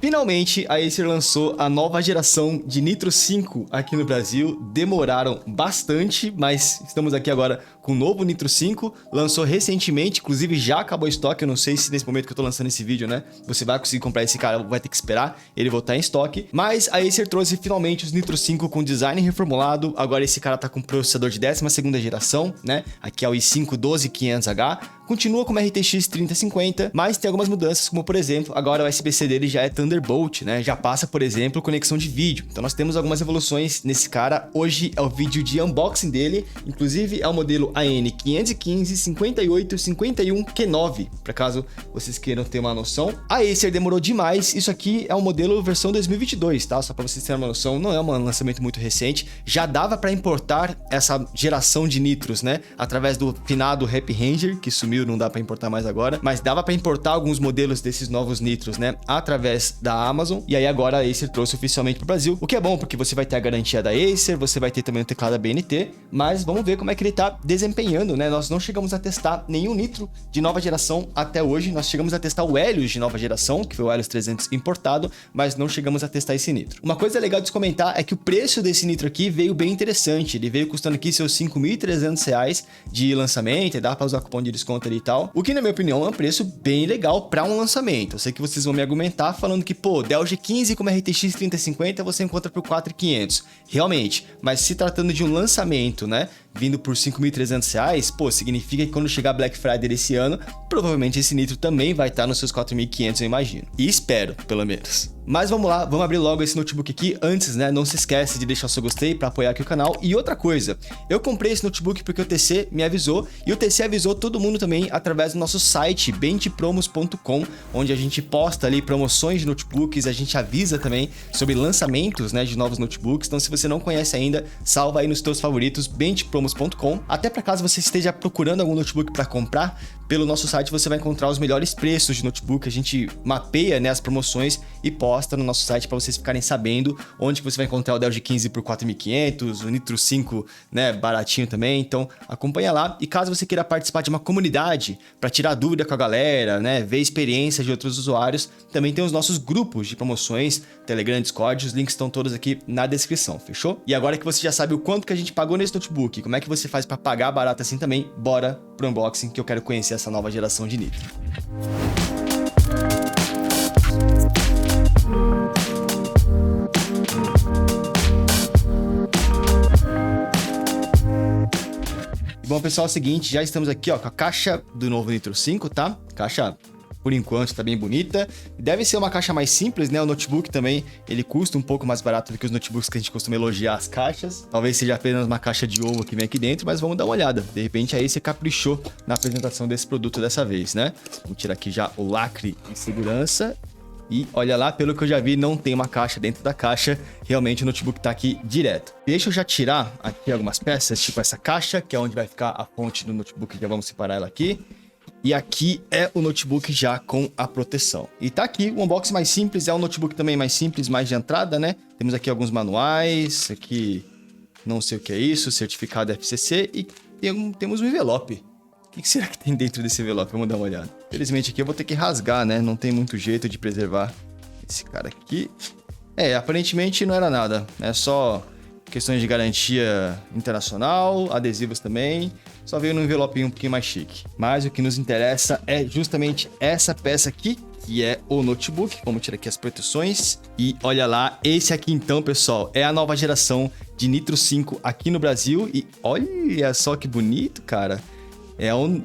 Finalmente, a Acer lançou a nova geração de Nitro 5 aqui no Brasil. Demoraram bastante, mas estamos aqui agora com o novo Nitro 5. Lançou recentemente, inclusive já acabou o estoque. Eu não sei se nesse momento que eu tô lançando esse vídeo, né, você vai conseguir comprar esse cara, vai ter que esperar ele voltar em estoque. Mas a Acer trouxe finalmente os Nitro 5 com design reformulado. Agora esse cara tá com processador de 12ª geração, né? Aqui é o i5 12500H. Continua como RTX 3050, mas tem algumas mudanças, como por exemplo, agora o USB-C dele já é Thunderbolt, né? Já passa, por exemplo, conexão de vídeo. Então nós temos algumas evoluções nesse cara. Hoje é o vídeo de unboxing dele, inclusive é o modelo AN515-5851Q9, para caso vocês queiram ter uma noção. A Acer demorou demais, isso aqui é um modelo versão 2022, tá? Só para vocês terem uma noção, não é um lançamento muito recente. Já dava para importar essa geração de nitros, né? Através do finado Happy Ranger, que sumiu, não dá para importar mais agora, mas dava para importar alguns modelos desses novos nitros, né, através da Amazon. E aí agora a Acer trouxe oficialmente pro Brasil, o que é bom porque você vai ter a garantia da Acer, você vai ter também o teclado ABNT, mas vamos ver como é que ele tá desempenhando, né? Nós não chegamos a testar nenhum nitro de nova geração até hoje. Nós chegamos a testar o Helios de nova geração, que foi o Helios 300 importado, mas não chegamos a testar esse nitro. Uma coisa legal de se comentar é que o preço desse nitro aqui veio bem interessante. Ele veio custando aqui seus R$5.300 de lançamento, e dá para usar cupom de desconto ali e tal. O que, na minha opinião, é um preço bem legal para um lançamento. Eu sei que vocês vão me argumentar falando que, pô, Dell G15 com uma RTX 3050 você encontra por R$4.500. Realmente, mas se tratando de um lançamento, né, vindo por R$5.300, pô, significa que quando chegar Black Friday desse ano, provavelmente esse nitro também vai estar nos seus R$4.500, eu imagino. E espero, pelo menos. Mas vamos lá, vamos abrir logo esse notebook aqui. Antes, né, não se esquece de deixar o seu gostei para apoiar aqui o canal. E outra coisa, eu comprei esse notebook porque o TC me avisou, e o TC avisou todo mundo também através do nosso site, benchpromos.com, onde a gente posta ali promoções de notebooks, a gente avisa também sobre lançamentos, né, de novos notebooks. Então, se você não conhece ainda, salva aí nos teus favoritos, benchpromos.com. Até para caso você esteja procurando algum notebook para comprar, pelo nosso site você vai encontrar os melhores preços de notebook. A gente mapeia, né, as promoções e posta no nosso site para vocês ficarem sabendo onde que você vai encontrar o Dell G15 por R$4.500, o Nitro 5, né, baratinho também. Então acompanha lá. E caso você queira participar de uma comunidade para tirar dúvida com a galera, né, ver experiência de outros usuários, também tem os nossos grupos de promoções, Telegram, Discord, os links estão todos aqui na descrição, fechou? E agora que você já sabe o quanto que a gente pagou nesse notebook, como é que você faz para pagar barato assim também, bora pro unboxing que eu quero conhecer essa nova geração de nitro. Bom, pessoal, é o seguinte, já estamos aqui, ó, com a caixa do novo Nitro 5, tá? Caixa, por enquanto, tá bem bonita. Deve ser uma caixa mais simples, né? O notebook também, ele custa um pouco mais barato do que os notebooks que a gente costuma elogiar as caixas. Talvez seja apenas uma caixa de ovo que vem aqui dentro, mas vamos dar uma olhada. De repente, aí você caprichou na apresentação desse produto dessa vez, né? Vou tirar aqui já o lacre de segurança. E olha lá, pelo que eu já vi, não tem uma caixa dentro da caixa. Realmente o notebook tá aqui direto. Deixa eu já tirar aqui algumas peças, tipo essa caixa, que é onde vai ficar a fonte do notebook. Já vamos separar ela aqui. E aqui é o notebook já com a proteção. E tá aqui o unboxing mais simples, é um notebook também mais simples, mais de entrada, né? Temos aqui alguns manuais, aqui não sei o que é isso, certificado FCC e temos um envelope. O que será que tem dentro desse envelope? Vamos dar uma olhada. Felizmente aqui eu vou ter que rasgar, né? Não tem muito jeito de preservar esse cara aqui. Aparentemente não era nada. É só questões de garantia internacional, adesivos também. Só veio num envelopinho um pouquinho mais chique. Mas o que nos interessa é justamente essa peça aqui, que é o notebook. Vamos tirar aqui as proteções. E olha lá, esse aqui então, pessoal, é a nova geração de Nitro 5 aqui no Brasil. E olha só que bonito, cara.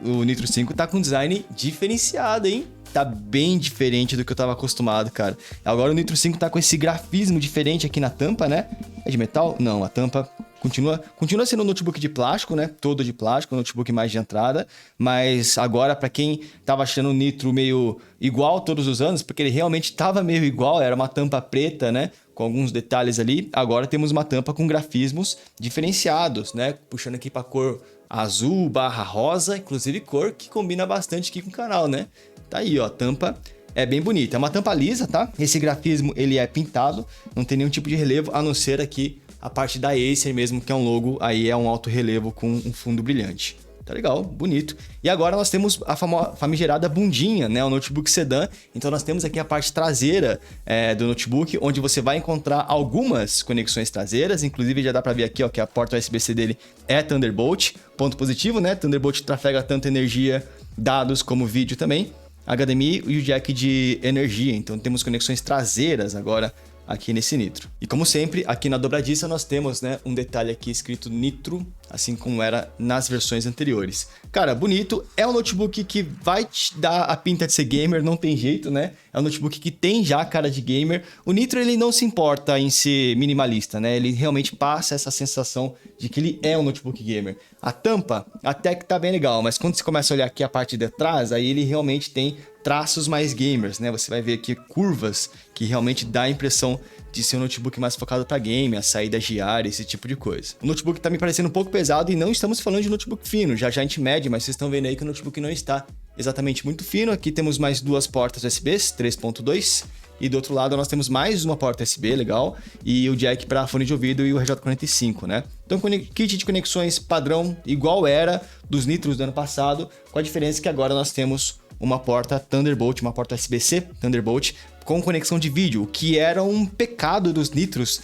O Nitro 5 tá com design diferenciado, hein? Tá bem diferente do que eu tava acostumado, cara. Agora o Nitro 5 tá com esse grafismo diferente aqui na tampa, né? É de metal? Não, a tampa continua sendo um notebook de plástico, né? Todo de plástico, um notebook mais de entrada. Mas agora, pra quem tava achando o Nitro meio igual todos os anos, porque ele realmente tava meio igual, era uma tampa preta, né? Com alguns detalhes ali. Agora temos uma tampa com grafismos diferenciados, né? Puxando aqui pra cor azul barra rosa, inclusive cor que combina bastante aqui com o canal, né? Tá aí, ó, a tampa é bem bonita. É uma tampa lisa, tá? Esse grafismo, ele é pintado, não tem nenhum tipo de relevo, a não ser aqui a parte da Acer mesmo, que é um logo, aí é um alto relevo com um fundo brilhante. tá legal, bonito. E agora nós temos a famigerada bundinha, né? O notebook sedã. Então nós temos aqui a parte traseira do notebook, onde você vai encontrar algumas conexões traseiras. Inclusive já dá pra ver aqui, ó, que a porta USB-C dele é Thunderbolt. Ponto positivo, né? Thunderbolt trafega tanto energia, dados como vídeo também. HDMI e o jack de energia. Então temos conexões traseiras agora aqui nesse Nitro. E como sempre, aqui na dobradiça nós temos, né, um detalhe aqui escrito Nitro, assim como era nas versões anteriores. Cara, bonito, é um notebook que vai te dar a pinta de ser gamer, não tem jeito, né? É um notebook que tem já a cara de gamer. O Nitro, ele não se importa em ser minimalista, né? Ele realmente passa essa sensação de que ele é um notebook gamer. A tampa até que tá bem legal, mas quando você começa a olhar aqui a parte de trás, aí ele realmente tem traços mais gamers, né? Você vai ver aqui curvas que realmente dá a impressão de ser um notebook mais focado para game, a saída de ar, esse tipo de coisa. O notebook tá me parecendo um pouco pesado e não estamos falando de notebook fino, já a gente mede, mas vocês estão vendo aí que o notebook não está exatamente muito fino. Aqui temos mais duas portas USB 3.2 e do outro lado nós temos mais uma porta USB, legal, e o jack para fone de ouvido e o RJ45, né? Então, kit de conexões padrão, igual era dos Nitros do ano passado, com a diferença que agora nós temos uma porta Thunderbolt, uma porta USB-C Thunderbolt com conexão de vídeo, o que era um pecado dos Nitros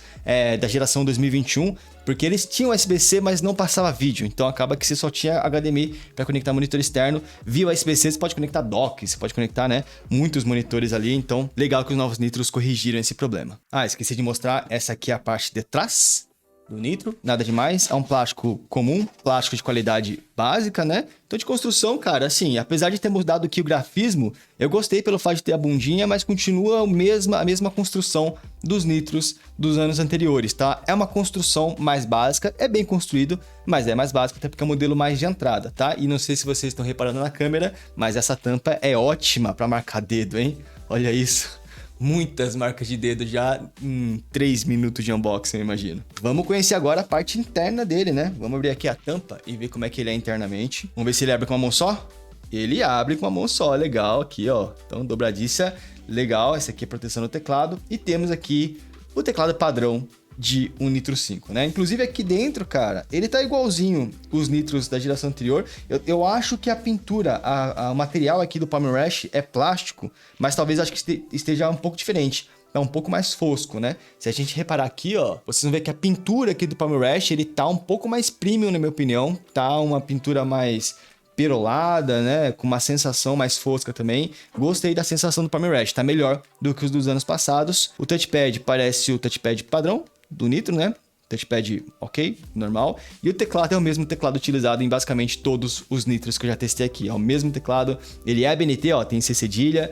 da geração 2021, porque eles tinham USB-C, mas não passava vídeo, então acaba que você só tinha HDMI para conectar monitor externo. Via USB-C você pode conectar dock, você pode conectar, né, muitos monitores ali, então legal que os novos Nitros corrigiram esse problema. Ah, esqueci de mostrar, essa aqui é a parte de trás do Nitro, nada demais, é um plástico comum, plástico de qualidade básica, né? Então de construção, cara, assim, apesar de ter mudado aqui o grafismo, eu gostei pelo fato de ter a bundinha, mas continua a mesma construção dos Nitros dos anos anteriores, tá? É uma construção mais básica, é bem construído, mas é mais básico até porque é um modelo mais de entrada, tá? E não sei se vocês estão reparando na câmera, mas essa tampa é ótima para marcar dedo, hein? Olha isso. Muitas marcas de dedo já em 3 minutos de unboxing, eu imagino. Vamos conhecer agora a parte interna dele, né? Vamos abrir aqui a tampa e ver como é que ele é internamente. Vamos ver se ele abre com uma mão só? Ele abre com uma mão só, legal, aqui ó. Então, dobradiça, legal. Essa aqui é a proteção do teclado. E temos aqui o teclado padrão de um Nitro 5, né? Inclusive aqui dentro, cara, ele tá igualzinho os Nitros da geração anterior. Eu acho que a pintura, o material aqui do Palm Rush é plástico, mas talvez acho que esteja um pouco diferente. Tá um pouco mais fosco, né? Se a gente reparar aqui, ó, vocês vão ver que a pintura aqui do Palm Rush, ele tá um pouco mais premium, na minha opinião. Tá uma pintura mais perolada, né? Com uma sensação mais fosca também. Gostei da sensação do Palm Rush, tá melhor do que os dos anos passados. O touchpad parece o touchpad padrão do Nitro, né? Touchpad ok, normal. E o teclado é o mesmo teclado utilizado em basicamente todos os Nitros que eu já testei aqui. É o mesmo teclado, ele é BNT, ó, tem C cedilha,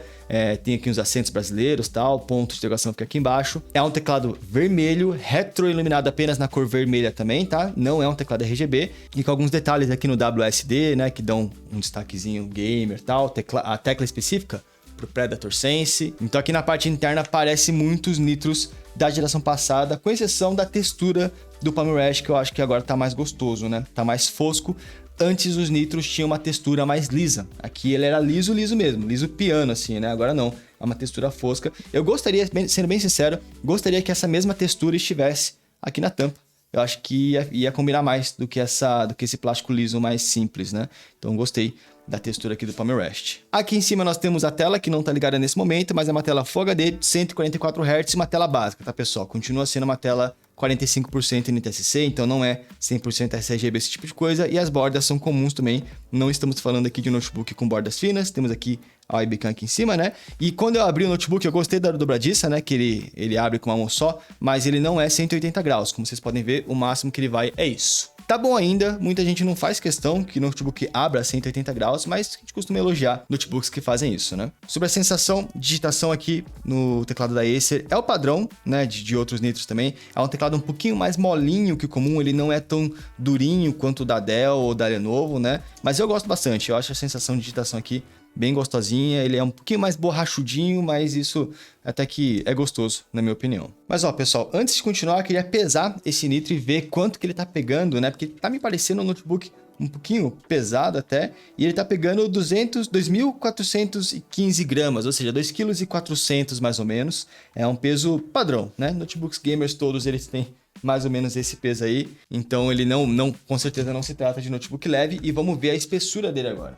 tem aqui uns acentos brasileiros, tal, ponto de interrogação fica aqui embaixo. É um teclado vermelho, retroiluminado apenas na cor vermelha também, tá? Não é um teclado RGB. E com alguns detalhes aqui no WSD, né, que dão um destaquezinho gamer, tal, a tecla específica pro Predator Sense. Então aqui na parte interna parece muitos Nitros da geração passada, com exceção da textura do Palm Rush, que eu acho que agora tá mais gostoso, né? Tá mais fosco. Antes os Nitros tinham uma textura mais lisa. Aqui ele era liso mesmo, liso piano assim, né? Agora não, é uma textura fosca. Eu gostaria, sendo bem sincero, gostaria que essa mesma textura estivesse aqui na tampa. Eu acho que ia combinar mais do que esse plástico liso mais simples, né? Então gostei da textura aqui do Palm Rush. Aqui em cima nós temos a tela, que não tá ligada nesse momento, mas é uma tela Full HD de 144 Hz, uma tela básica, tá pessoal? Continua sendo uma tela 45% NTSC, então não é 100% sRGB, esse tipo de coisa, e as bordas são comuns também, não estamos falando aqui de um notebook com bordas finas, temos aqui a webcam aqui em cima, né? E quando eu abri o notebook, eu gostei da dobradiça, né? Que ele abre com uma mão só, mas ele não é 180 graus, como vocês podem ver, o máximo que ele vai é isso. Tá bom ainda, muita gente não faz questão que o notebook abra 180 graus, mas a gente costuma elogiar notebooks que fazem isso, né? Sobre a sensação de digitação aqui no teclado da Acer, é o padrão, né, de outros Nitros também. É um teclado um pouquinho mais molinho que o comum, ele não é tão durinho quanto o da Dell ou da Lenovo, né? Mas eu gosto bastante, eu acho a sensação de digitação aqui bem gostosinha, ele é um pouquinho mais borrachudinho, mas isso até que é gostoso, na minha opinião. Mas ó, pessoal, antes de continuar, eu queria pesar esse Nitro e ver quanto que ele tá pegando, né? Porque tá me parecendo um notebook um pouquinho pesado até, e ele tá pegando 2.415 gramas, ou seja, 2,4 kg mais ou menos. É um peso padrão, né? Notebooks gamers todos eles têm mais ou menos esse peso aí. Então ele não, com certeza não se trata de notebook leve. E vamos ver a espessura dele agora.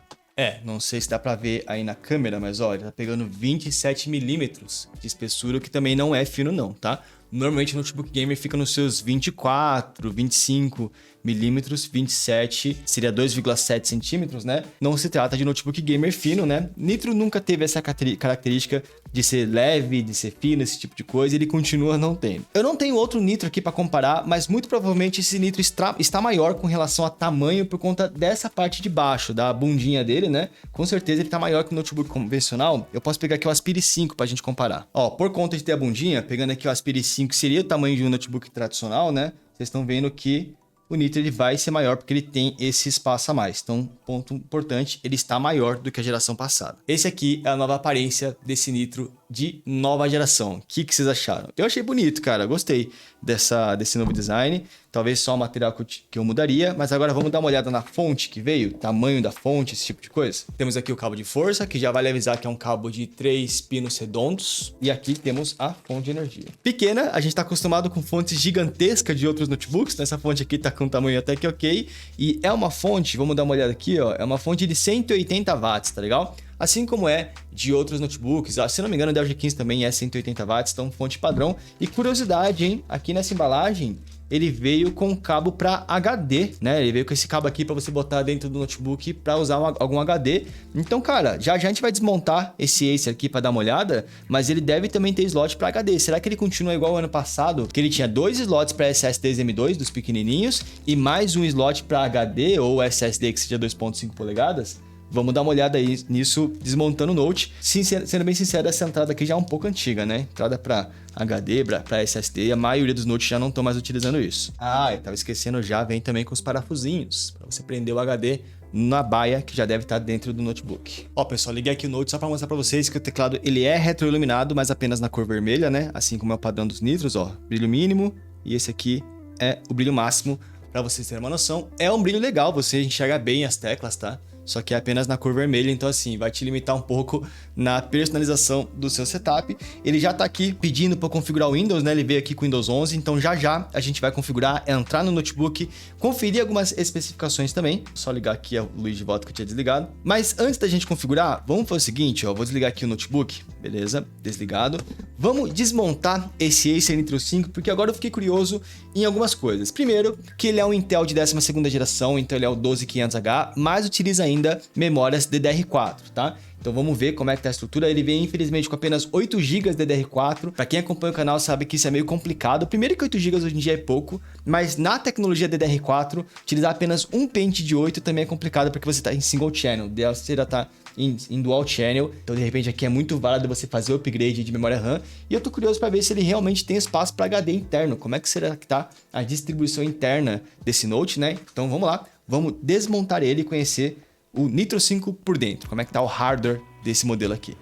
Não sei se dá pra ver aí na câmera, mas olha, tá pegando 27 milímetros de espessura, o que também não é fino não, tá? Normalmente o notebook gamer fica nos seus 24, 25 milímetros, 27 seria 2,7 centímetros, né? Não se trata de notebook gamer fino, né? Nitro nunca teve essa característica de ser leve, de ser fino, esse tipo de coisa, e ele continua não tendo. Eu não tenho outro Nitro aqui para comparar, mas muito provavelmente esse Nitro está maior com relação a tamanho por conta dessa parte de baixo, da bundinha dele, né? Com certeza ele tá maior que o notebook convencional. Eu posso pegar aqui o Aspire 5 pra gente comparar. Ó, por conta de ter a bundinha, pegando aqui o Aspire 5, que seria o tamanho de um notebook tradicional, né? Vocês estão vendo que o Nitro ele vai ser maior porque ele tem esse espaço a mais. Então, ponto importante, ele está maior do que a geração passada. Esse aqui é a nova aparência desse Nitro de nova geração. O que vocês acharam? Eu achei bonito, cara. Gostei desse novo design. Talvez só o material que eu mudaria, mas agora vamos dar uma olhada na fonte que veio, tamanho da fonte, esse tipo de coisa. Temos aqui o cabo de força, que já vale avisar que é um cabo de 3 pinos redondos. E aqui temos a fonte de energia. Pequena, a gente está acostumado com fontes gigantescas de outros notebooks. Essa fonte aqui está com um tamanho até que ok. E é uma fonte, vamos dar uma olhada aqui, ó. É uma fonte de 180 watts, tá legal? Assim como é de outros notebooks. Se não me engano, o Dell G15 também é 180 watts, então fonte padrão. E curiosidade, hein? Aqui nessa embalagem, ele veio com cabo para HD, né? Ele veio com esse cabo aqui para você botar dentro do notebook para usar algum HD. Então, cara, já a gente vai desmontar esse Acer aqui para dar uma olhada, mas ele deve também ter slot para HD. Será que ele continua igual ao ano passado? Que ele tinha 2 slots para SSDs M2 dos pequenininhos e mais um slot para HD ou SSD que seja 2.5 polegadas? Vamos dar uma olhada aí nisso, desmontando o Note. Sendo bem sincero, essa entrada aqui já é um pouco antiga, né? Entrada para HD, para SSD, a maioria dos Notes já não estão mais utilizando isso. Eu tava esquecendo já, vem também com os parafusinhos, para você prender o HD na baia, que já deve estar dentro do notebook. Ó, pessoal, liguei aqui o Note só para mostrar para vocês que o teclado ele é retroiluminado, mas apenas na cor vermelha, né? Assim como é o padrão dos Nitros, ó. Brilho mínimo, e esse aqui é o brilho máximo, para vocês terem uma noção. É um brilho legal, você enxerga bem as teclas, tá? Só que é apenas na cor vermelha, então assim, vai te limitar um pouco na personalização do seu setup. Ele já tá aqui pedindo para configurar o Windows, né? Ele veio aqui com o Windows 11, então já a gente vai configurar, entrar no notebook, conferir algumas especificações também. Só ligar aqui a luz de volta que eu tinha desligado. Mas antes da gente configurar, vamos fazer o seguinte, ó, vou desligar aqui o notebook, beleza? Desligado. Vamos desmontar esse Acer Nitro 5, porque agora eu fiquei curioso em algumas coisas. Primeiro, que ele é um Intel de 12ª geração, então ele é o 12500H, mas utiliza ainda memórias DDR4, tá? Então vamos ver como é que tá a estrutura. Ele vem, infelizmente, com apenas 8 GB DDR4. Para quem acompanha o canal sabe que isso é meio complicado. Primeiro que 8 GB hoje em dia é pouco, mas na tecnologia DDR4, utilizar apenas um pente de 8 também é complicado, porque você tá em single channel. Você já tá em dual channel, então de repente aqui é muito válido você fazer o upgrade de memória RAM. E eu tô curioso para ver se ele realmente tem espaço para HD interno. Como é que será que tá a distribuição interna desse Note, né? Então vamos lá, vamos desmontar ele e conhecer o Nitro 5 por dentro, como é que tá o hardware desse modelo aqui.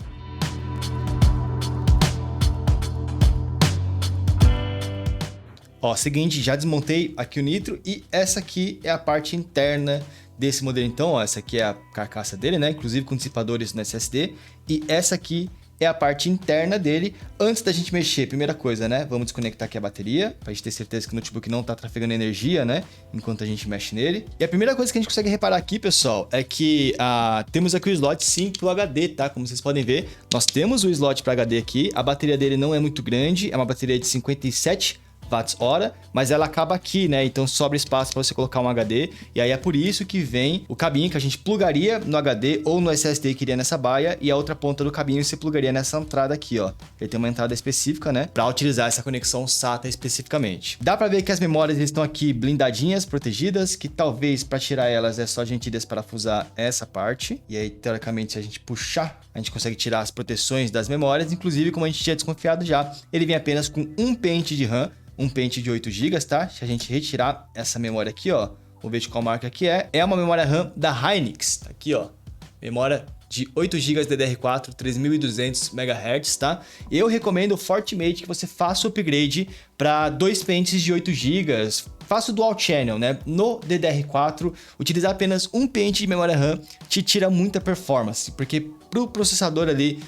Ó, seguinte, já desmontei aqui o Nitro e essa aqui é a parte interna desse modelo então, ó, essa aqui é a carcaça dele, né, inclusive com dissipadores no SSD, e essa aqui é a parte interna dele. Antes da gente mexer, primeira coisa, né? Vamos desconectar aqui a bateria, pra gente ter certeza que o notebook não tá trafegando energia, né? Enquanto a gente mexe nele. E a primeira coisa que a gente consegue reparar aqui, pessoal, é que temos aqui o slot sim pro HD, tá? Como vocês podem ver, nós temos o slot para HD aqui. A bateria dele não é muito grande, é uma bateria de 57 watts-hora, mas ela acaba aqui, né? Então sobra espaço para você colocar um HD, e aí é por isso que vem o cabinho que a gente plugaria no HD ou no SSD que iria nessa baia, e a outra ponta do cabinho você plugaria nessa entrada aqui, ó. Ele tem uma entrada específica, né? Para utilizar essa conexão SATA especificamente. Dá para ver que as memórias estão aqui blindadinhas, protegidas, que talvez para tirar elas é só a gente desparafusar essa parte, e aí teoricamente se a gente puxar, a gente consegue tirar as proteções das memórias, inclusive como a gente tinha desconfiado já, ele vem apenas com um pente de RAM, um pente de 8 GB, tá? Se a gente retirar essa memória aqui, ó, vou ver de qual marca que é uma memória RAM da Hynix, tá aqui, ó, memória de 8 GB DDR4, 3200 MHz, tá? Eu recomendo fortemente que você faça o upgrade para 2 pentes de 8 GB, faça o dual channel, né? No DDR4, utilizar apenas um pente de memória RAM te tira muita performance, porque para o processador ali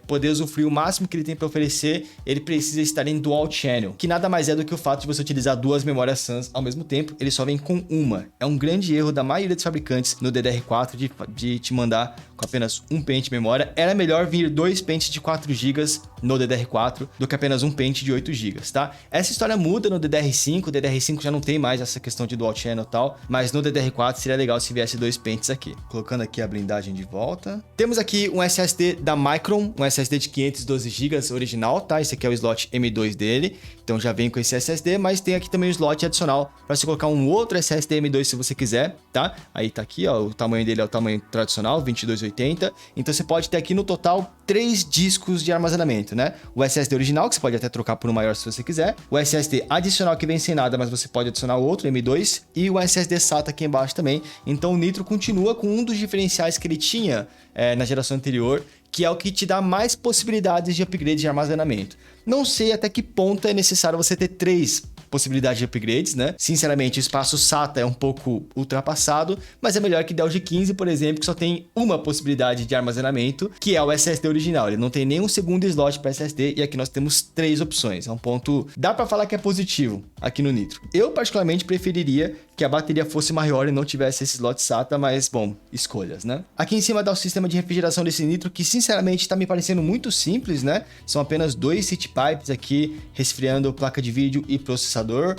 poder usufruir o máximo que ele tem para oferecer, ele precisa estar em dual channel, que nada mais é do que o fato de você utilizar duas memórias SANs ao mesmo tempo, ele só vem com uma. É um grande erro da maioria dos fabricantes no DDR4 de te mandar com apenas um pente de memória. Era melhor vir 2 pentes de 4 GB no DDR4 do que apenas um pente de 8 GB, tá? Essa história muda no DDR5, o DDR5 já não tem mais essa questão de dual channel e tal, mas no DDR4 seria legal se viesse 2 pentes aqui. Colocando aqui a blindagem de volta. Temos aqui um SSD da Micron, um SSD de 512 GB original, tá? Esse aqui é o slot M2 dele, então já vem com esse SSD, mas tem aqui também o slot adicional para você colocar um outro SSD M2 se você quiser, tá? Aí tá aqui, ó, o tamanho dele é o tamanho tradicional, 2280, então você pode ter aqui no total 3 discos de armazenamento, né? O SSD original, que você pode até trocar por um maior se você quiser, o SSD adicional que vem sem nada, mas você pode adicionar outro, M2, e o SSD SATA aqui embaixo também. Então o Nitro continua com um dos diferenciais que ele tinha na geração anterior, que é o que te dá mais possibilidades de upgrade de armazenamento. Não sei até que ponto é necessário você ter 3 possibilidades de upgrades, né? Sinceramente, o espaço SATA é um pouco ultrapassado, mas é melhor que Dell G15, por exemplo, que só tem uma possibilidade de armazenamento, que é o SSD original. Ele não tem nenhum segundo slot para SSD e aqui nós temos 3 opções. É um ponto, dá para falar que é positivo aqui no Nitro. Eu particularmente preferiria que a bateria fosse maior e não tivesse esse slot SATA, mas bom, escolhas, né? Aqui em cima dá o sistema de refrigeração desse Nitro, que sinceramente está me parecendo muito simples, né? São apenas 2 heat pipes aqui resfriando placa de vídeo e processador.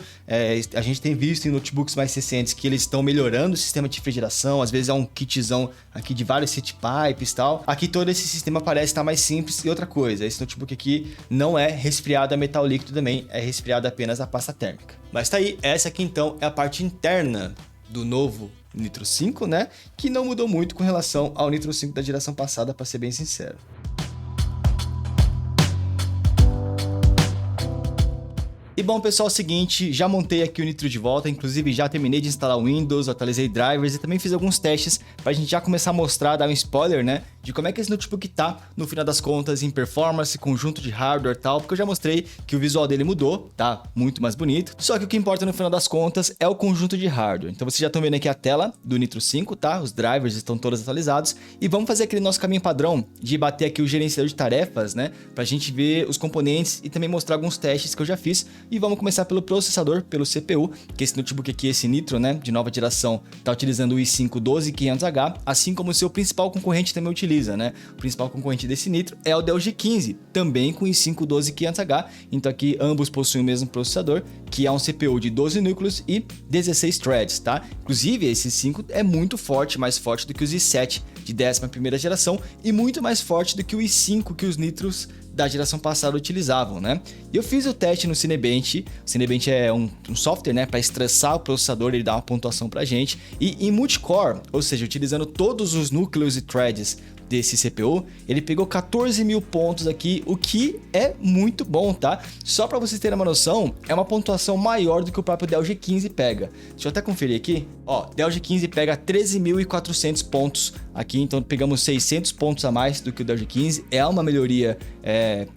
A gente tem visto em notebooks mais recentes que eles estão melhorando o sistema de refrigeração, às vezes é um kitzão aqui de vários heat pipes e tal. Aqui todo esse sistema parece estar mais simples. E outra coisa, esse notebook aqui não é resfriado a metal líquido também, é resfriado apenas a pasta térmica. Mas tá aí, essa aqui então é a parte interna do novo Nitro 5, né? Que não mudou muito com relação ao Nitro 5 da geração passada, para ser bem sincero. E bom, pessoal, é o seguinte, já montei aqui o Nitro de volta, inclusive já terminei de instalar o Windows, atualizei drivers e também fiz alguns testes pra gente já começar a mostrar, dar um spoiler, né, de como é que esse notebook tá, no final das contas, em performance, conjunto de hardware e tal, porque eu já mostrei que o visual dele mudou, tá muito mais bonito, só que o que importa no final das contas é o conjunto de hardware. Então vocês já estão vendo aqui a tela do Nitro 5, tá, os drivers estão todos atualizados, e vamos fazer aquele nosso caminho padrão de bater aqui o gerenciador de tarefas, né, pra gente ver os componentes e também mostrar alguns testes que eu já fiz. E vamos começar pelo processador, pelo CPU, que esse notebook aqui, esse Nitro, né, de nova geração, está utilizando o i5 12500H, assim como o seu principal concorrente também utiliza, né? O principal concorrente desse Nitro é o Dell G15, também com i5 12500H. Então aqui ambos possuem o mesmo processador, que é um CPU de 12 núcleos e 16 threads, tá? Inclusive esse i5 é muito forte, mais forte do que os i7 de 11ª geração e muito mais forte do que o i5 que os Nitros da geração passada utilizavam, né? E eu fiz o teste no Cinebench. O Cinebench é um software, né, para estressar o processador, ele dá uma pontuação pra gente. E em multicore, ou seja, utilizando todos os núcleos e threads desse CPU, ele pegou 14.000 pontos aqui, o que é muito bom, tá? Só para vocês terem uma noção, é uma pontuação maior do que o próprio Dell G15 pega. Deixa eu até conferir aqui. Ó, Dell G15 pega 13.400 pontos aqui, então pegamos 600 pontos a mais do que o Dell G15. É uma melhoria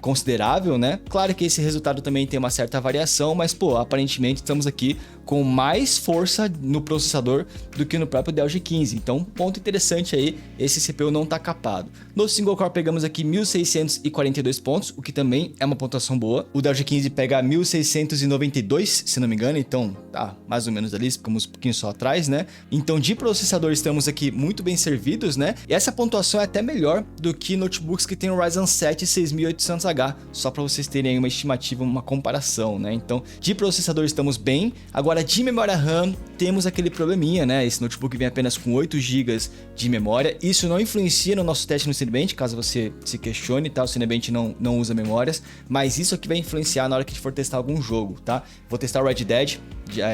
considerável, né? Claro que esse resultado também tem uma certa variação, mas pô, aparentemente estamos aqui com mais força no processador do que no próprio Dell G15. Então, ponto interessante aí, esse CPU não tá capado. No single core pegamos aqui 1.642 pontos, o que também é uma pontuação boa. O Dell G15 pega 1.692, se não me engano, então tá mais ou menos ali, ficamos um pouquinho só atrás, né? Então, de processador estamos aqui muito bem servidos, né? E essa pontuação é até melhor do que notebooks que tem o Ryzen 7 6800H, só para vocês terem uma estimativa, uma comparação, né? Então, de processador estamos bem. Agora, de memória RAM, temos aquele probleminha, né? Esse notebook vem apenas com 8 GB de memória. Isso não influencia no nosso teste no Cinebench, caso você se questione, tá? O Cinebench não usa memórias, mas isso aqui vai influenciar na hora que a gente for testar algum jogo, tá? Vou testar o Red Dead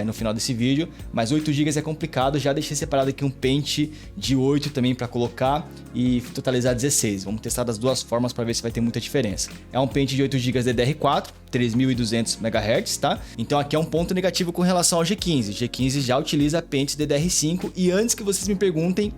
no final desse vídeo, mas 8 GB é complicado. Já deixei separado aqui um pente de 8 também para colocar e totalizar 16. Vamos testar das duas formas para ver se vai ter muita diferença. É um pente de 8 GB DDR4, 3.200 MHz, tá? Então aqui é um ponto negativo com relação ao G15. G15 já utiliza pentes DDR5 e antes que vocês me perguntem,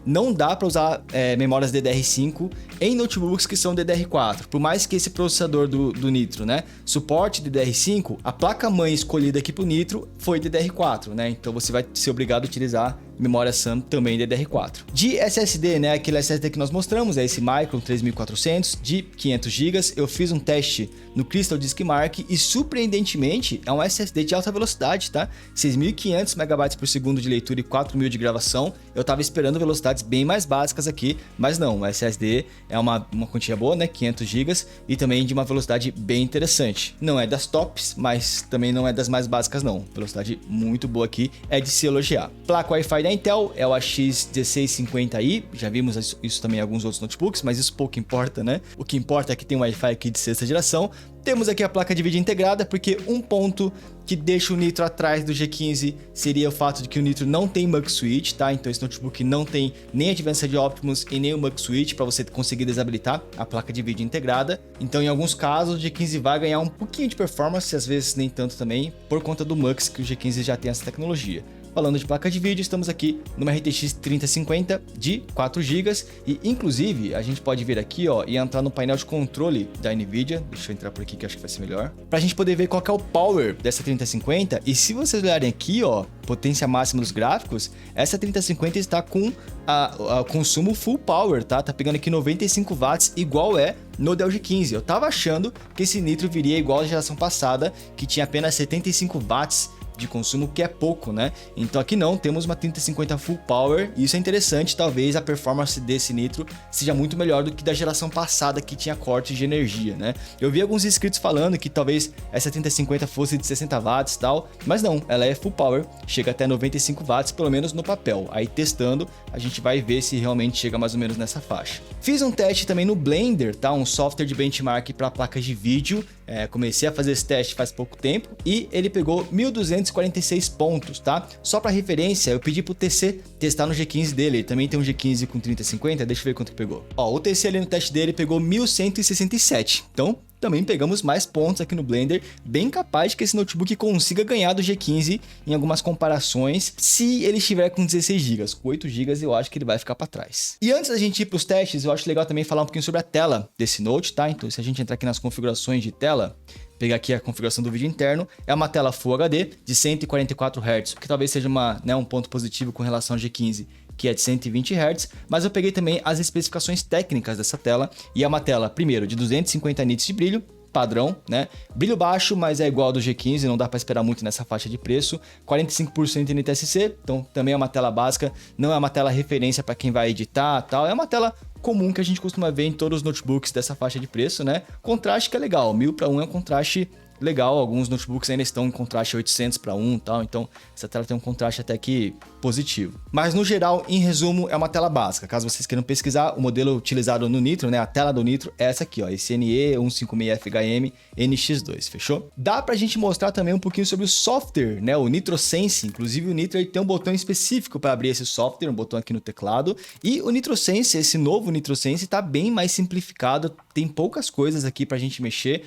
não dá para usar memórias DDR5 em notebooks que são DDR4. Por mais que esse processador do Nitro, né, suporte DDR5, a placa-mãe escolhida aqui pro Nitro foi DDR4, né? Então você vai ser obrigado a utilizar memória SAM também DDR4. De SSD, né, aquele SSD que nós mostramos, é esse Micron 3400 de 500 GB. Eu fiz um teste no Crystal Disk Mark e surpreendentemente é um SSD de alta velocidade, tá? 6.500 MB por segundo de leitura e 4.000 de gravação. Eu tava esperando velocidades bem mais básicas aqui, mas não, o SSD é uma quantia boa, né, 500 GB e também de uma velocidade bem interessante. Não é das tops, mas também não é das mais básicas não. Velocidade muito boa aqui, é de se elogiar. Placa Wi-Fi da Intel é o AX1650i, já vimos isso também em alguns outros notebooks, mas isso pouco importa, né? O que importa é que tem um Wi-Fi aqui de 6ª geração. Temos aqui a placa de vídeo integrada, porque um ponto que deixa o Nitro atrás do G15 seria o fato de que o Nitro não tem Mux Switch, tá? Então esse notebook não tem nem Advanced Optimus e nem o Mux Switch para você conseguir desabilitar a placa de vídeo integrada. Então em alguns casos o G15 vai ganhar um pouquinho de performance, às vezes nem tanto também, por conta do Mux, que o G15 já tem essa tecnologia. Falando de placa de vídeo, estamos aqui numa RTX 3050 de 4 GB e inclusive a gente pode vir aqui, ó, e entrar no painel de controle da Nvidia. Deixa eu entrar por aqui que acho que vai ser melhor. Pra gente poder ver qual que é o power dessa 3050 e se vocês olharem aqui, ó, potência máxima dos gráficos, essa 3050 está com a consumo full power, tá? Tá pegando aqui 95 watts igual é no Dell G15. Eu tava achando que esse Nitro viria igual à geração passada, que tinha apenas 75 watts de consumo, que é pouco, né? Então aqui não, temos uma 3050 full power e isso é interessante, talvez a performance desse Nitro seja muito melhor do que da geração passada que tinha corte de energia, né? Eu vi alguns inscritos falando que talvez essa 3050 fosse de 60 watts e tal, mas não, ela é full power, chega até 95 watts, pelo menos no papel. Aí testando, a gente vai ver se realmente chega mais ou menos nessa faixa. Fiz um teste também no Blender, tá? Um software de benchmark para placas de vídeo. Comecei a fazer esse teste faz pouco tempo e ele pegou 1.246 pontos, tá? Só para referência, eu pedi pro TC testar no G15 dele, ele também tem um G15 com 3050, deixa eu ver quanto que pegou. Ó, o TC ali no teste dele pegou 1.167, então também pegamos mais pontos aqui no Blender, bem capaz de que esse notebook consiga ganhar do G15 em algumas comparações, se ele estiver com 16 GB. Com 8 GB eu acho que ele vai ficar para trás. E antes da gente ir para os testes, eu acho legal também falar um pouquinho sobre a tela desse Note, tá? Então se a gente entrar aqui nas configurações de tela, pegar aqui a configuração do vídeo interno, é uma tela Full HD de 144 Hz, o que talvez seja um ponto positivo com relação ao G15, que é de 120 Hz, mas eu peguei também as especificações técnicas dessa tela, e é uma tela, primeiro, de 250 nits de brilho, padrão, né? Brilho baixo, mas é igual ao do G15, não dá para esperar muito nessa faixa de preço. 45% em NTSC, então também é uma tela básica, não é uma tela referência para quem vai editar, tal, é uma tela comum que a gente costuma ver em todos os notebooks dessa faixa de preço, né? Contraste que é legal, 1000:1 é um contraste legal, alguns notebooks ainda estão em contraste 800:1 e tal, então essa tela tem um contraste até que positivo. Mas no geral, em resumo, é uma tela básica. Caso vocês queiram pesquisar, o modelo utilizado no Nitro, né, a tela do Nitro é essa aqui, ó, esse NE156FHM NX2, fechou? Dá pra gente mostrar também um pouquinho sobre o software, né, o NitroSense. Inclusive o Nitro ele tem um botão específico para abrir esse software, um botão aqui no teclado, e o NitroSense, esse novo NitroSense, tá bem mais simplificado, tem poucas coisas aqui pra gente mexer,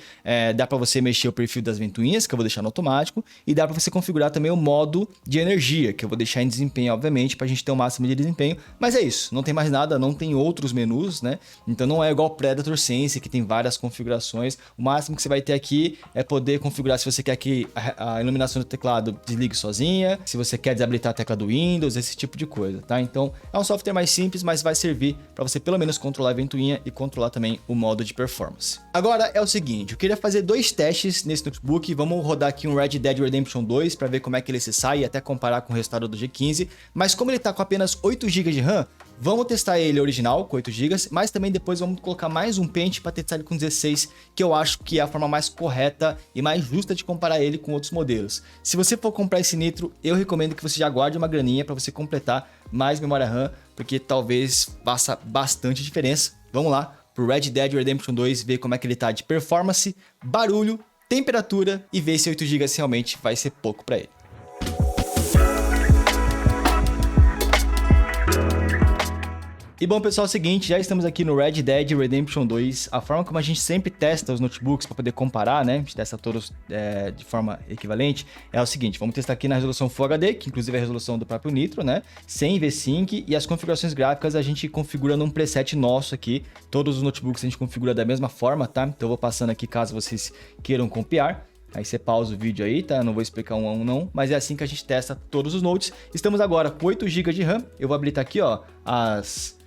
dá pra você mexer o perfil das ventoinhas, que eu vou deixar no automático, e dá pra você configurar também o modo de energia, que eu vou deixar em desempenho, obviamente, pra gente ter o máximo de desempenho, mas é isso, não tem mais nada, não tem outros menus, né? Então não é igual o Predator Sense, que tem várias configurações, o máximo que você vai ter aqui é poder configurar se você quer que a iluminação do teclado desligue sozinha, se você quer desabilitar a tecla do Windows, esse tipo de coisa, tá? Então é um software mais simples, mas vai servir pra você pelo menos controlar a ventoinha e controlar também o modo de performance. Agora é o seguinte, eu queria fazer dois testes nesse notebook, vamos rodar aqui um Red Dead Redemption 2 para ver como é que ele se sai e até comparar com o resultado do G15, mas como ele tá com apenas 8 GB de RAM, vamos testar ele original com 8 GB, mas também depois vamos colocar mais um pente para testar ele com 16, que eu acho que é a forma mais correta e mais justa de comparar ele com outros modelos. Se você for comprar esse Nitro, eu recomendo que você já guarde uma graninha para você completar mais memória RAM, porque talvez faça bastante diferença. Vamos lá pro Red Dead Redemption 2, ver como é que ele tá de performance, barulho, temperatura e ver se 8 GB realmente vai ser pouco para ele. E bom pessoal, é o seguinte, já estamos aqui no Red Dead Redemption 2, a forma como a gente sempre testa os notebooks para poder comparar, né, a gente testa todos de forma equivalente, é o seguinte, vamos testar aqui na resolução Full HD, que inclusive é a resolução do próprio Nitro, né, sem V-Sync, e as configurações gráficas a gente configura num preset nosso aqui, todos os notebooks a gente configura da mesma forma, tá, então eu vou passando aqui caso vocês queiram copiar. Aí você pausa o vídeo aí, tá? Não vou explicar um a um não, mas é assim que a gente testa todos os nodes. Estamos agora com 8 GB de RAM. Eu vou habilitar aqui, ó, as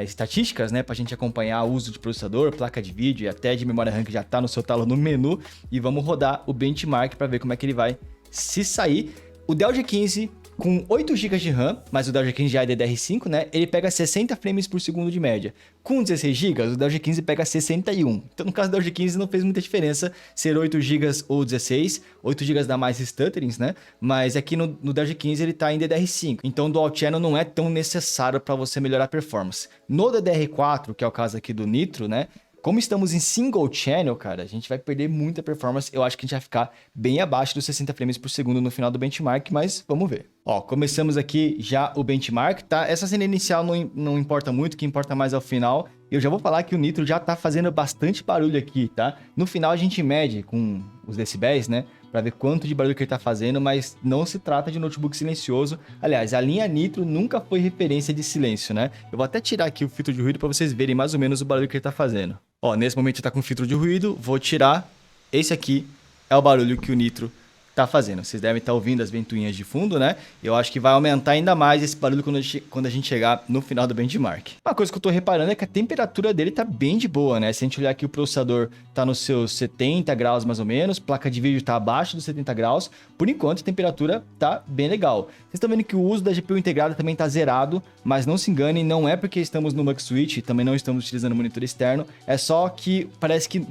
estatísticas, né, pra gente acompanhar o uso de processador, placa de vídeo e até de memória RAM que já tá no seu talo no menu. E vamos rodar o benchmark para ver como é que ele vai se sair. O Dell G15 com 8 GB de RAM, mas o Dell G15 já é DDR5, né? Ele pega 60 frames por segundo de média. Com 16 GB, o Dell G15 pega 61. Então, no caso do Dell G15, não fez muita diferença ser 8 GB ou 16. 8 GB dá mais stutterings, né? Mas aqui no Dell G15 ele tá em DDR5. Então, o Dual Channel não é tão necessário para você melhorar a performance. No DDR4, que é o caso aqui do Nitro, né? Como estamos em single channel, cara, a gente vai perder muita performance. Eu acho que a gente vai ficar bem abaixo dos 60 frames por segundo no final do benchmark, mas vamos ver. Ó, começamos aqui já o benchmark, tá? Essa cena inicial não importa muito, o que importa mais é o final. Eu já vou falar que o Nitro já tá fazendo bastante barulho aqui, tá? No final a gente mede com os decibéis, né? Pra ver quanto de barulho que ele tá fazendo, mas não se trata de notebook silencioso. Aliás, a linha Nitro nunca foi referência de silêncio, né? Eu vou até tirar aqui o filtro de ruído pra vocês verem mais ou menos o barulho que ele tá fazendo. Ó, nesse momento ele tá com filtro de ruído, vou tirar. Esse aqui é o barulho que o Nitro tá fazendo. Vocês devem estar ouvindo as ventoinhas de fundo, né? Eu acho que vai aumentar ainda mais esse barulho quando a gente chegar no final do benchmark. Uma coisa que eu tô reparando é que a temperatura dele tá bem de boa, né? Se a gente olhar aqui, o processador tá nos seus 70 graus mais ou menos, placa de vídeo tá abaixo dos 70 graus. Por enquanto, a temperatura tá bem legal. Vocês estão vendo que o uso da GPU integrada também tá zerado, mas não se enganem, não é porque estamos no Mux Switch, também não estamos utilizando monitor externo, é só que parece que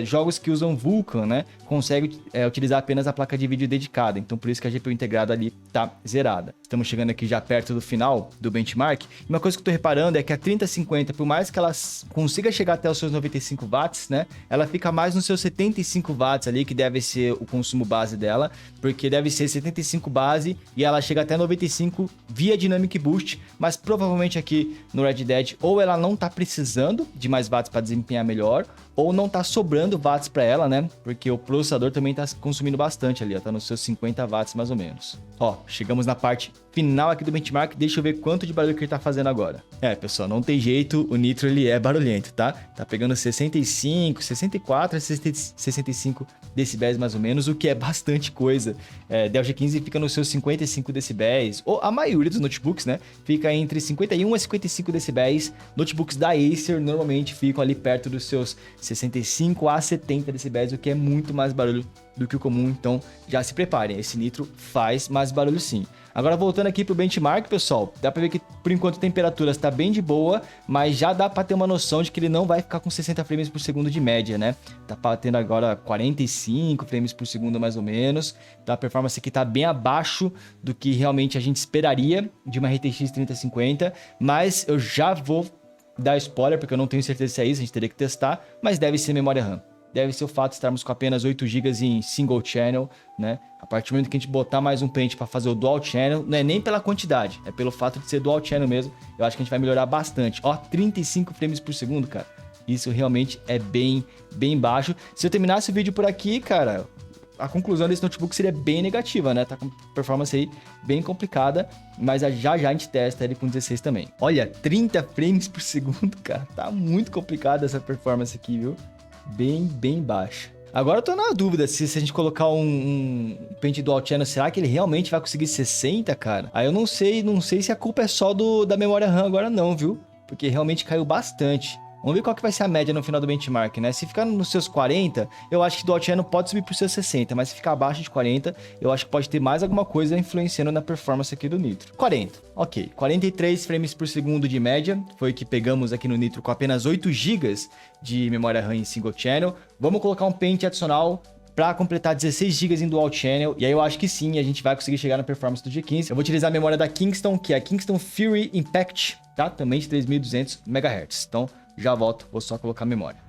jogos que usam Vulkan, né, conseguem utilizar apenas a placa de vídeo dedicada, então por isso que a GPU integrada ali tá zerada. Estamos chegando aqui já perto do final do benchmark. E uma coisa que eu tô reparando é que a 3050, por mais que ela consiga chegar até os seus 95 watts, né, ela fica mais nos seus 75 watts ali, que deve ser o consumo base dela, porque deve ser 75 base e ela chega até 95 via Dynamic Boost, mas provavelmente aqui no Red Dead ou ela não tá precisando de mais watts para desempenhar melhor, ou não tá sobrando watts para ela, né? Porque o processador também tá consumindo bastante ali, ó, tá nos seus 50 watts mais ou menos. Ó, chegamos na parte final aqui do benchmark, deixa eu ver quanto de barulho que ele tá fazendo agora. Pessoal, não tem jeito, o Nitro ele é barulhento, tá? Tá pegando 65, 64, 65 decibéis mais ou menos, o que é bastante coisa. Dell G15 fica nos seus 55 decibéis, ou a maioria dos notebooks, né? Fica entre 51 a 55 decibéis. Notebooks da Acer normalmente ficam ali perto dos seus 65 a 70 decibéis, o que é muito mais barulho do que o comum, então já se preparem, esse Nitro faz mais barulho sim. Agora voltando aqui pro benchmark, pessoal, dá pra ver que por enquanto a temperatura está bem de boa, mas já dá pra ter uma noção de que ele não vai ficar com 60 frames por segundo de média, né? Tá batendo agora 45 frames por segundo mais ou menos, então a performance aqui tá bem abaixo do que realmente a gente esperaria de uma RTX 3050, mas eu já vou dar spoiler, porque eu não tenho certeza se é isso, a gente teria que testar, mas deve ser memória RAM. Deve ser o fato de estarmos com apenas 8 GB em single channel, né? A partir do momento que a gente botar mais um pente para fazer o dual channel, não é nem pela quantidade, é pelo fato de ser dual channel mesmo. Eu acho que a gente vai melhorar bastante. Ó, 35 frames por segundo, cara. Isso realmente é bem baixo. Se eu terminasse o vídeo por aqui, cara, a conclusão desse notebook seria bem negativa, né? Tá com performance aí bem complicada, mas já a gente testa ele com 16 também. Olha, 30 frames por segundo, cara. Tá muito complicada essa performance aqui, viu? Bem baixa. Agora eu tô na dúvida se a gente colocar um pente dual channel, será que ele realmente vai conseguir 60, cara? Aí eu não sei se a culpa é só da memória RAM agora não, viu? Porque realmente caiu bastante. Vamos ver qual que vai ser a média no final do benchmark, né? Se ficar nos seus 40, eu acho que Dual Channel pode subir para os seus 60, mas se ficar abaixo de 40, eu acho que pode ter mais alguma coisa influenciando na performance aqui do Nitro. 40, ok. 43 frames por segundo de média, foi o que pegamos aqui no Nitro com apenas 8 GB de memória RAM em Single Channel. Vamos colocar um pente adicional para completar 16 GB em Dual Channel, e aí eu acho que sim, a gente vai conseguir chegar na performance do G15. Eu vou utilizar a memória da Kingston, que é a Kingston Fury Impact, tá? Também de 3200 MHz. Então, já volto, vou só colocar a memória.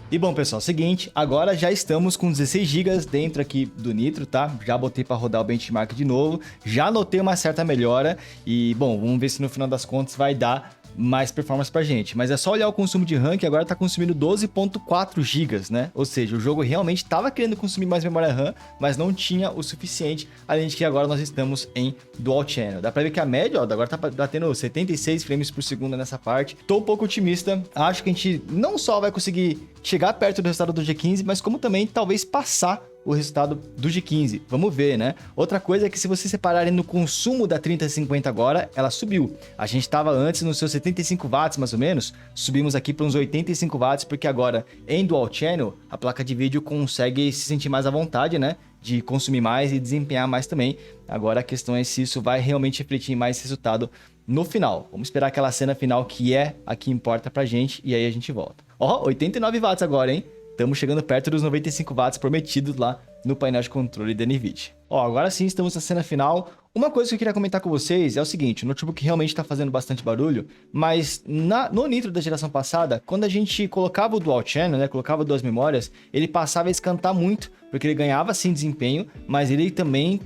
E bom, pessoal, seguinte, agora já estamos com 16 GB dentro aqui do Nitro, tá? Já botei para rodar o benchmark de novo, já notei uma certa melhora e, bom, vamos ver se no final das contas vai dar mais performance pra gente. Mas é só olhar o consumo de RAM, que agora tá consumindo 12.4 GB, né? Ou seja, o jogo realmente tava querendo consumir mais memória RAM, mas não tinha o suficiente, além de que agora nós estamos em Dual Channel. Dá pra ver que a média, ó, agora tá batendo 76 frames por segundo nessa parte. Tô um pouco otimista, acho que a gente não só vai conseguir chegar perto do resultado do G15, mas como também talvez passar o resultado do G15. Vamos ver, né? Outra coisa é que se vocês separarem no consumo da 3050 agora, ela subiu. A gente estava antes nos seus 75 watts mais ou menos, subimos aqui para uns 85 watts, porque agora em Dual Channel, a placa de vídeo consegue se sentir mais à vontade, né? De consumir mais e desempenhar mais também. Agora a questão é se isso vai realmente refletir em mais resultado no final. Vamos esperar aquela cena final que é a que importa pra gente e aí a gente volta. Ó, 89 watts agora, hein? Estamos chegando perto dos 95 watts prometidos lá no painel de controle da NVIDIA. Ó, agora sim estamos na cena final. Uma coisa que eu queria comentar com vocês é o seguinte, o notebook realmente está fazendo bastante barulho, mas no Nitro da geração passada, quando a gente colocava o Dual Channel, né, colocava duas memórias, ele passava a esquentar muito, porque ele ganhava sim desempenho, mas ele também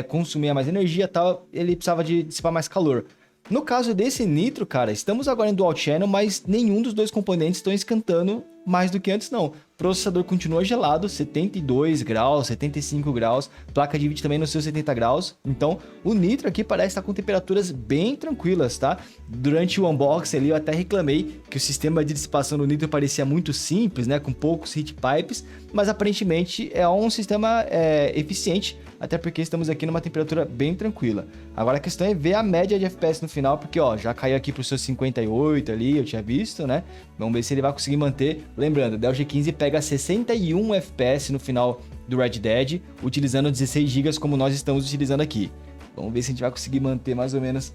consumia mais energia e tal, ele precisava de dissipar mais calor. No caso desse Nitro, cara, estamos agora em Dual Channel, mas nenhum dos dois componentes estão esquentando mais do que antes, não. O processador continua gelado, 72 graus, 75 graus, placa de vídeo também nos seus 70 graus. Então, o Nitro aqui parece estar com temperaturas bem tranquilas, tá? Durante o unboxing ali, eu até reclamei que o sistema de dissipação do Nitro parecia muito simples, né? Com poucos heat pipes, mas aparentemente é um sistema eficiente, até porque estamos aqui numa temperatura bem tranquila. Agora a questão é ver a média de FPS no final, porque ó, já caiu aqui para os seus 58 ali, eu tinha visto, né? Vamos ver se ele vai conseguir manter. Lembrando, o Dell G15 pega 61 FPS no final do Red Dead, utilizando 16 GB como nós estamos utilizando aqui. Vamos ver se a gente vai conseguir manter mais ou menos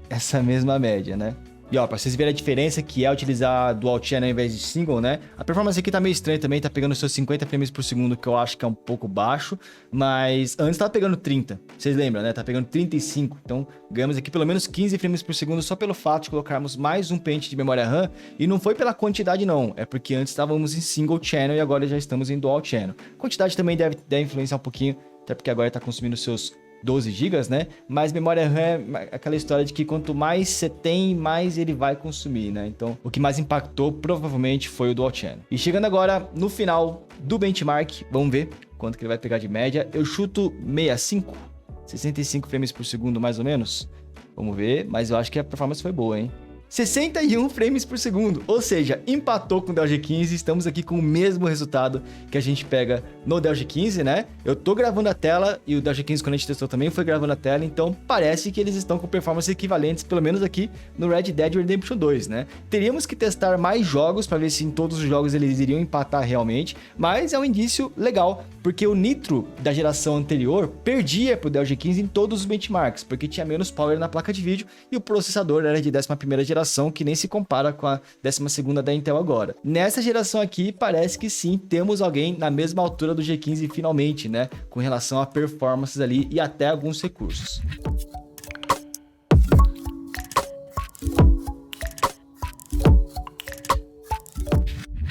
essa mesma média, né? E ó, pra vocês verem a diferença que é utilizar Dual Channel ao invés de Single, né? A performance aqui tá meio estranha também, tá pegando seus 50 frames por segundo, que eu acho que é um pouco baixo, mas antes tava pegando 30, vocês lembram, né? Tá pegando 35, então ganhamos aqui pelo menos 15 frames por segundo só pelo fato de colocarmos mais um pente de memória RAM, e não foi pela quantidade não, é porque antes estávamos em Single Channel e agora já estamos em Dual Channel. A quantidade também deve influenciar um pouquinho, até porque agora tá consumindo seus 12 GB, né? Mas memória RAM é aquela história de que quanto mais você tem, mais ele vai consumir, né? Então, o que mais impactou provavelmente foi o Dual Channel. E chegando agora no final do benchmark, vamos ver quanto que ele vai pegar de média. Eu chuto 65 frames por segundo mais ou menos. Vamos ver, mas eu acho que a performance foi boa, hein? 61 frames por segundo, ou seja, empatou com o Dell G15, estamos aqui com o mesmo resultado que a gente pega no Dell G15, né? Eu tô gravando a tela e o Dell G15 quando a gente testou também foi gravando a tela, então parece que eles estão com performances equivalentes, pelo menos aqui no Red Dead Redemption 2, né? Teríamos que testar mais jogos para ver se em todos os jogos eles iriam empatar realmente, mas é um indício legal, porque o Nitro da geração anterior perdia pro Dell G15 em todos os benchmarks, porque tinha menos power na placa de vídeo e o processador era de 11ª geração, que nem se compara com a 12ª da Intel agora. Nessa geração aqui, parece que sim, temos alguém na mesma altura do G15 finalmente, né? Com relação a performances ali e até alguns recursos.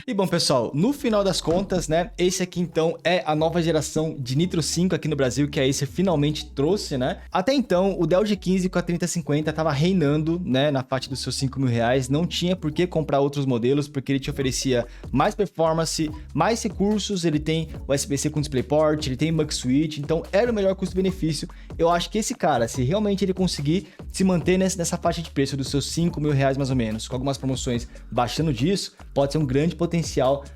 E bom, pessoal, no final das contas, né, esse aqui então é a nova geração de Nitro 5 aqui no Brasil, que a Acer finalmente trouxe, né? Até então, o Dell G15 com a 3050 estava reinando, né, na faixa dos seus R$5.000, não tinha por que comprar outros modelos, porque ele te oferecia mais performance, mais recursos, ele tem USB-C com DisplayPort, ele tem Mux Switch, então era o melhor custo-benefício. Eu acho que esse cara, se realmente ele conseguir se manter nessa faixa de preço dos seus R$5.000 mais ou menos, com algumas promoções baixando disso, pode ser um grande potencial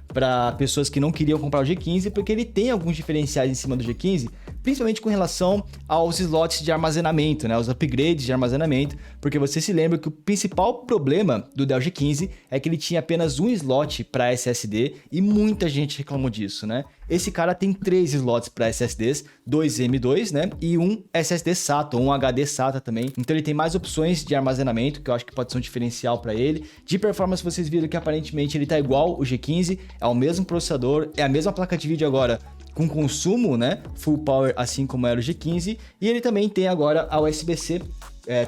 para pessoas que não queriam comprar o G15, porque ele tem alguns diferenciais em cima do G15, principalmente com relação aos slots de armazenamento, né, os upgrades de armazenamento, porque você se lembra que o principal problema do Dell G15 é que ele tinha apenas um slot para SSD e muita gente reclamou disso, né? Esse cara tem 3 slots para SSDs, 2 M2, né, e um SSD SATA, um HD SATA também. Então ele tem mais opções de armazenamento, que eu acho que pode ser um diferencial para ele. De performance, vocês viram que aparentemente ele tá igual o G15, é o mesmo processador, é a mesma placa de vídeo agora, com consumo, né, full power, assim como era o G15, e ele também tem agora a USB-C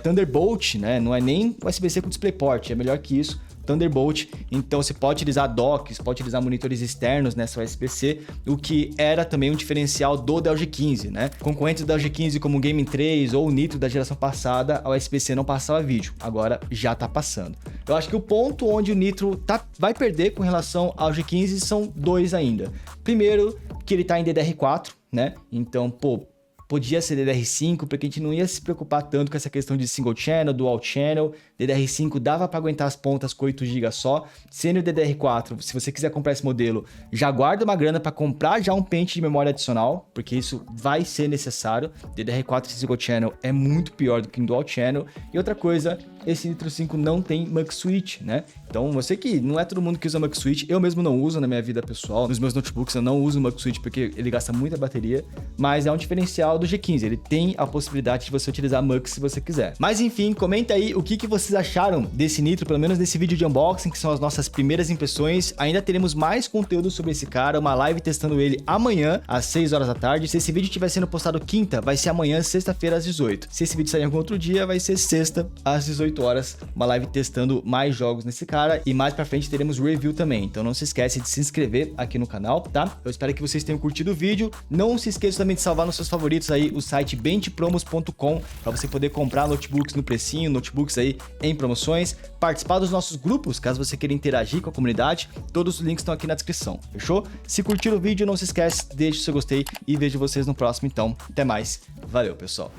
Thunderbolt, né, não é nem USB-C com DisplayPort, é melhor que isso, Thunderbolt, então você pode utilizar docks, pode utilizar monitores externos nessa USB-C, o que era também um diferencial do Dell G15, né? Concorrentes do Dell G15 como o Gaming 3 ou o Nitro da geração passada, a USB-C não passava vídeo, agora já tá passando. Eu acho que o ponto onde o Nitro vai perder com relação ao G15 são dois ainda. Primeiro, que ele tá em DDR4, né? Então, podia ser DDR5, porque a gente não ia se preocupar tanto com essa questão de single channel, dual channel. DDR5 dava para aguentar as pontas com 8 GB só. Sendo DDR4, se você quiser comprar esse modelo, já guarda uma grana para comprar já um pente de memória adicional, porque isso vai ser necessário. DDR4 single channel é muito pior do que em dual channel. E outra coisa, esse Nitro 5 não tem Mux Switch, né? Então, você que não é todo mundo que usa Mux Switch, eu mesmo não uso na minha vida pessoal, nos meus notebooks eu não uso Mux Switch porque ele gasta muita bateria, mas é um diferencial do G15, ele tem a possibilidade de você utilizar Mux se você quiser. Mas enfim, comenta aí o que vocês acharam desse Nitro, pelo menos desse vídeo de unboxing, que são as nossas primeiras impressões. Ainda teremos mais conteúdo sobre esse cara, uma live testando ele amanhã, às 6 horas da tarde. Se esse vídeo estiver sendo postado quinta, vai ser amanhã, sexta-feira, às 18. Se esse vídeo sair em algum outro dia, vai ser sexta, às 18 horas, uma live testando mais jogos nesse cara, e mais pra frente teremos review também. Então não se esquece de se inscrever aqui no canal, tá? Eu espero que vocês tenham curtido o vídeo. Não se esqueça também de salvar nos seus favoritos aí o site benchpromos.com para você poder comprar notebooks no precinho, notebooks aí em promoções, participar dos nossos grupos, caso você queira interagir com a comunidade. Todos os links estão aqui na descrição, fechou? Se curtiu o vídeo, não se esquece, deixe o seu gostei e vejo vocês no próximo então. Até mais. Valeu, pessoal.